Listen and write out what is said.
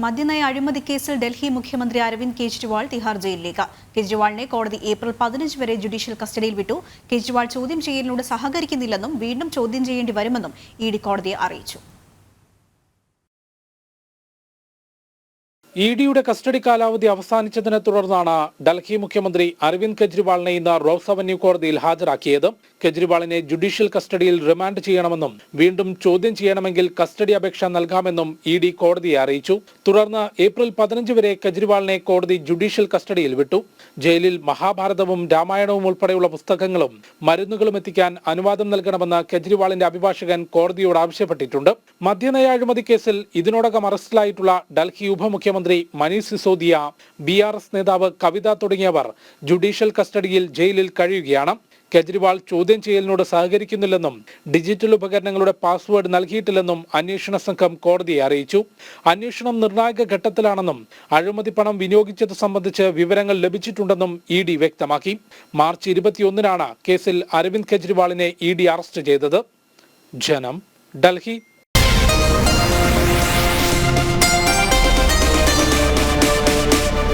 മദ്യനയ അഴിമതി കേസിൽ ഡൽഹി മുഖ്യമന്ത്രി അരവിന്ദ് കെജ്രിവാൾ തിഹാർ ജയിലിലേക്ക്. കെജ്രിവാളിനെ കോടതി ഏപ്രിൽ 15 വരെ ജുഡീഷ്യൽ കസ്റ്റഡിയിൽ വിട്ടു. കെജ്രിവാൾ ചോദ്യം ചെയ്യലിനോട് സഹകരിക്കുന്നില്ലെന്നും വീണ്ടും ചോദ്യം ചെയ്യേണ്ടി വരുമെന്നും ഇഡി കോടതിയെ അറിയിച്ചു. ഇഡിയുടെ കസ്റ്റഡി കാലാവധി അവസാനിച്ചതിനെ തുടർന്നാണ് ഡൽഹി മുഖ്യമന്ത്രി അരവിന്ദ് കെജ്രിവാളിനെ ഇന്ന് റോസ് അവന്യൂ കോടതിയിൽ ഹാജരാക്കിയത്. കെജ്രിവാളിനെ ജുഡീഷ്യൽ കസ്റ്റഡിയിൽ റിമാൻഡ് ചെയ്യണമെന്നും വീണ്ടും ചോദ്യം ചെയ്യണമെങ്കിൽ കസ്റ്റഡി അപേക്ഷ നൽകാമെന്നും ഇഡി കോടതിയെ അറിയിച്ചു. തുടർന്ന് ഏപ്രിൽ 15 വരെ കെജ്രിവാളിനെ കോടതി ജുഡീഷ്യൽ കസ്റ്റഡിയിൽ വിട്ടു. ജയിലിൽ മഹാഭാരതവും രാമായണവും ഉൾപ്പെടെയുള്ള പുസ്തകങ്ങളും മരുന്നുകളും എത്തിക്കാൻ അനുവാദം നൽകണമെന്ന് കെജ്രിവാളിന്റെ അഭിഭാഷകൻ കോടതിയോട് ആവശ്യപ്പെട്ടിട്ടുണ്ട്. മദ്യനയ അഴിമതി കേസിൽ ഇതിനോടകം അറസ്റ്റിലായിട്ടുള്ള ഡൽഹി ഉപമുഖ്യമന്ത്രി മനീഷ് സിസോദിയ, BRS നേതാവ് കവിത തുടങ്ങിയവർ ജുഡീഷ്യൽ കസ്റ്റഡിയിൽ ജയിലിൽ കഴിയുകയാണ്. കെജ്രിവാൾ ചോദ്യം ചെയ്യലിനോട് സഹകരിക്കുന്നില്ലെന്നും ഡിജിറ്റൽ ഉപകരണങ്ങളുടെ പാസ്വേഡ് നൽകിയിട്ടില്ലെന്നും അന്വേഷണ സംഘം കോടതിയെ അറിയിച്ചു. അന്വേഷണം നിർണായക ഘട്ടത്തിലാണെന്നും അഴിമതി പണം വിനിയോഗിച്ചത് സംബന്ധിച്ച് വിവരങ്ങൾ ലഭിച്ചിട്ടുണ്ടെന്നും ഇഡി വ്യക്തമാക്കി. മാർച്ച് 21-നാണ് കേസിൽ അരവിന്ദ് കെജ്രിവാളിനെ ഇഡി അറസ്റ്റ് ചെയ്തത്. ജനം, ഡൽഹി.